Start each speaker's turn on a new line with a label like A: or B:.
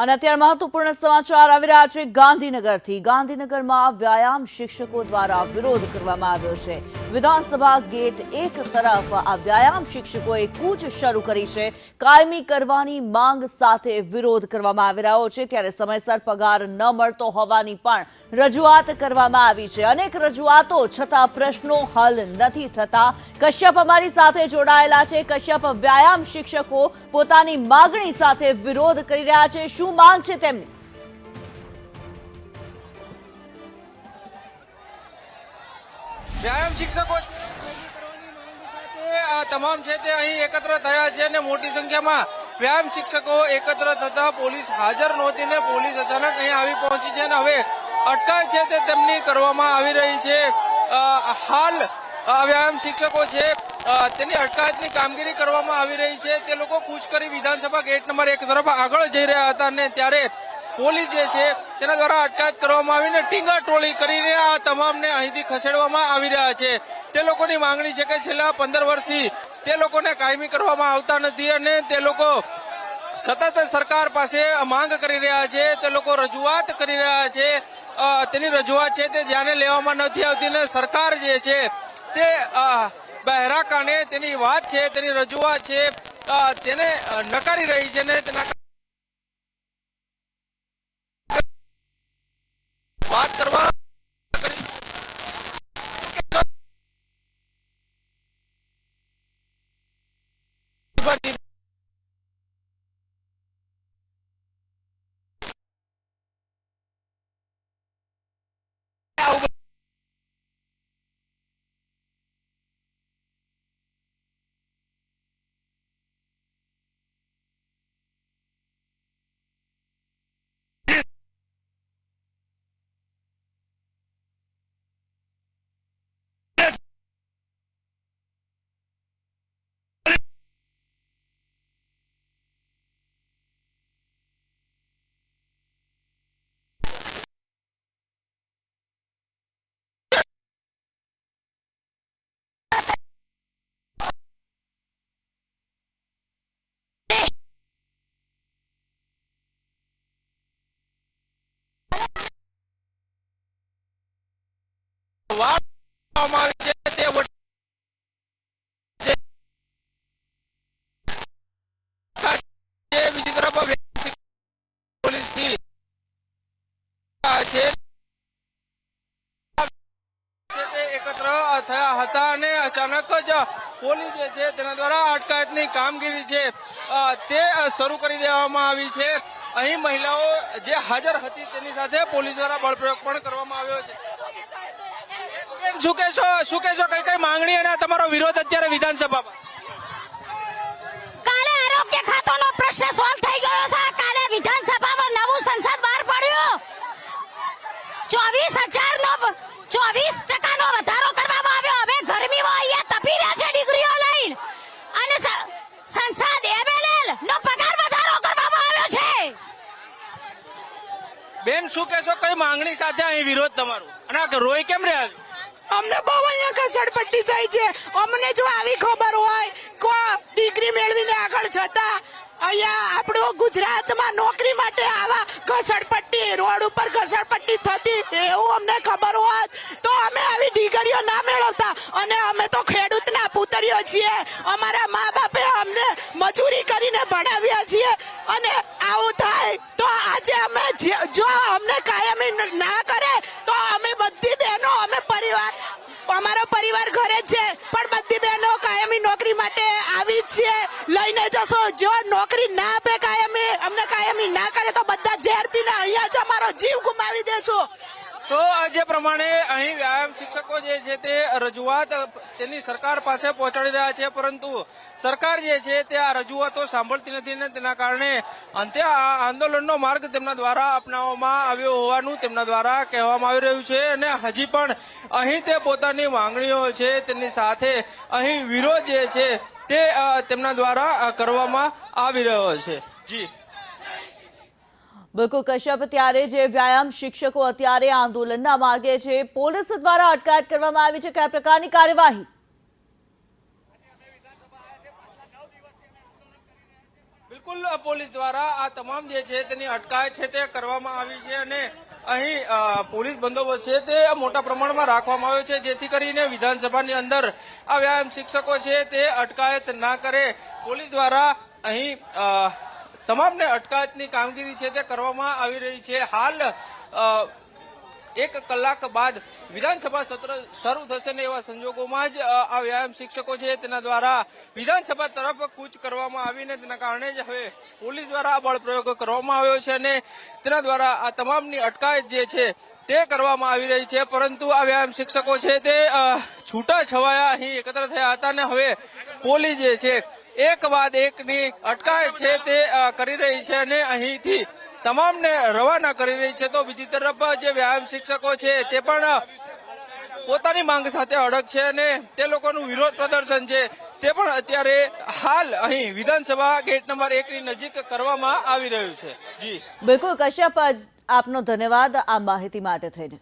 A: અને અત્યારે મહત્વપૂર્ણ સમાચાર આવી રહ્યા છે ગાંધીનગરથી। ગાંધીનગરમાં વ્યાયામ શિક્ષકો દ્વારા વિરોધ કરવામાં આવ્યો છે। વિધાનસભા ગેટ એક તરફ આ વ્યાયામ શિક્ષકોએ કૂચ શરૂ કરી છે। કાયમી કરવાની માંગ સાથે વિરોધ કરવામાં આવી રહ્યો છે, ત્યારે સમયસર પગાર ન મળતો હોવાની પણ રજૂઆત કરવામાં આવી છે। અનેક રજૂઆતો છતાં પ્રશ્નો હલ નથી થતા। કશ્યપ અમારી સાથે જોડાયેલા છે। કશ્યપ, વ્યાયામ શિક્ષકો પોતાની માંગણી સાથે વિરોધ કરી રહ્યા છે, શું માંગ છે તેમની?
B: વ્યાયામ શિક્ષકો તમામ છે તે અહીં એકત્ર થયા છે અને મોટી સંખ્યામાં વ્યાયામ શિક્ષકો એકત્ર થતા પોલીસ હાજર નહોતી ને પોલીસ અચાનક અહીં આવી પહોંચી છે અને હવે અટકાયત છે તે તેમની કરવામાં આવી રહી છે। હાલ વ્યાયામ શિક્ષકો છે તેની અટકાયતની કામગીરી કરવામાં આવી રહી છે। તે લોકો કૂચ કરી વિધાનસભા ગેટ નંબર 1 તરફ આગળ જઈ રહ્યા હતા અને ત્યારે પોલીસ જે છે તેના દ્વારા અટકાયત કરવામાં આવીને ટીંગા ટોળી કરીને આ તમામને અહીંથી ખસેડવામાં આવી રહ્યા છે। તે લોકોની માંગણી છે કે છેલ્લા 15 વર્ષથી તે લોકોને કાયમી કરવામાં આવતા નથી અને તે લોકો સતત સરકાર પાસે માંગ કરી રહ્યા છે। તે લોકો રજૂઆત કરી રહ્યા છે, તેની રજૂઆત છે તે ધ્યાને લેવામાં નથી આવતી અને સરકાર જે છે તે બહેરા કાને તેની વાત છે, તેની રજૂઆત છે તેને નકારી રહી છે ને તેના વાત કરવા આવી છે તે બીજી તરફ પોલીસથી છે એકત્ર થયા હતા અને અચાનક જ પોલીસ જે છે તેના દ્વારા અટકાયતની કામગીરી છે તે શરૂ કરી દેવામાં આવી છે। અહીં મહિલાઓ જે હાજર હતી તેની સાથે પોલીસ દ્વારા બળપ્રયોગ પણ કરવામાં આવ્યો છે। શું કહેશો કઈ કઈ માંગણી અને તમારો વિરોધ અત્યારે વિધાનસભામાં?
C: કાલે આરોગ્ય ખાતાનો પ્રશ્ન સોલ્વ થઈ ગયો છે। કાલે વિધાનસભામાં નવું સંસદ બહાર પડ્યું, 24,000 નો 24% નો વધારો કરવામાં આવ્યો। હવે ગરમીમાં અહીંયા તપી રહ્યા છે ડિગ્રીઓ લઈને અને સંસદ એમએલએલ નો પગાર વધારો કરવામાં આવ્યો છે।
B: બેન, શું કહેશો કઈ માંગણી સાથે અહીં વિરોધ તમારો અને રોઈ કેમ રહ્યા છો?
D: અમને બહુ અહીંયા ઘસડપટ્ટી થઈ છે। અમને જો આવી ખબર હોય કે ડિગ્રી મેળવીને આગળ જતા અહીંયા આપણું ગુજરાતમાં નોકરી માટે આવા ઘસડપટ્ટી રોડ ઉપર ઘસડપટ્ટી થતી એવું અમને ખબર હોત તો અમે આવી ડિગ્રીઓ ના મેળવતા અને અમે તો ખેડૂતના પુત્રીઓ છીએ। અમારા મા બાપે અમને મજૂરી કરીને ભણાવ્યા છીએ અને આવું થાય તો આજે અમે જો અમને કાયમી ના કરે તો અમે બધી બહેનો અમે પરિવાર અમારો પરિવાર ઘરે છે પણ બધી બહેનો કાયમી નોકરી માટે આવી જ છે, લઈને જશો। જો નોકરી ના આપે કાયમી અમને કાયમી ના કરે તો બધા ઝેર પીને અહીંયા જ અમારો જીવ ગુમાવી દેશું।
B: તો જે પ્રમાણે અહીં વ્યાયામ શિક્ષકો જે છે તે રજૂઆત તેની સરકાર પાસે પહોંચાડી રહ્યા છે, પરંતુ સરકાર જે છે તે આ રજૂઆતો સાંભળતી નથી ને તેના કારણે અંતે આ આંદોલનનો માર્ગ તેમના દ્વારા અપનાવવામાં આવ્યો હોવાનું તેમના દ્વારા કહેવામાં આવી રહ્યું છે અને હજી પણ અહીં તે પોતાની માંગણીઓ છે તેની સાથે અહીં વિરોધ જે છે તે તેમના દ્વારા કરવામાં આવી રહ્યો છે। જી
A: બિલકુલ કશ્યપ, ત્યારે જે વ્યાયામ શિક્ષકો અત્યારે આંદોલનના માર્ગે છે, પોલીસ દ્વારા અટકાયત કરવામાં આવી છે, કયા પ્રકારની કાર્યવાહી?
B: બિલકુલ પોલીસ દ્વારા આ તમામ જે છે તેની અટકાયત છે તે કરવામાં આવી છે અને અહીં પોલીસ બંદોબસ્ત છે તે મોટા પ્રમાણમાં રાખવામાં આવ્યો છે, જેથી કરીને વિધાનસભાની અંદર આ વ્યાયામ શિક્ષકો છે તે અટકાયત ના કરે. પોલીસ દ્વારા અહીં તમામને અટકાયતની કામગીરી છે તે કરવામાં આવી રહી છે. હાલ 1 કલાક બાદ વિધાનસભા સત્ર શરૂ થશે ને એવા સંજોગોમાં જ આ વ્યાયામ શિક્ષકો છે તેના દ્વારા વિધાનસભા તરફ કૂચ કરવામાં આવીને તેના કારણે જ હવે પોલીસ દ્વારા આ બળપ્રયોગ કરવામાં આવ્યો છે અને તેના દ્વારા આ તમામની અટકાયત જે છે તે કરવામાં આવી રહી છે. પરંતુ આ વ્યાયામ શિક્ષકો છે તે છૂટા છવાયા અહીં એકત્ર થયા હતા અને હવે પોલીસ જે છે એક બાદ એકની અટકાયત છે તે કરી રહી છે અને અહીંથી તમામને રવાના કરી રહી છે. તો બીજી તરફ જે વ્યાયામ શિક્ષકો છે તે પણ પોતાની માંગ સાથે અડગ છે અને તે લોકોનું વિરોધ પ્રદર્શન છે તે પણ અત્યારે હાલ અહીં વિધાનસભા ગેટ નંબર 1 ની નજીક કરવામાં આવી રહ્યું છે. જી
A: બિલકુલ કશ્યપ, આપનો ધન્યવાદ આ માહિતી માટે થઈને.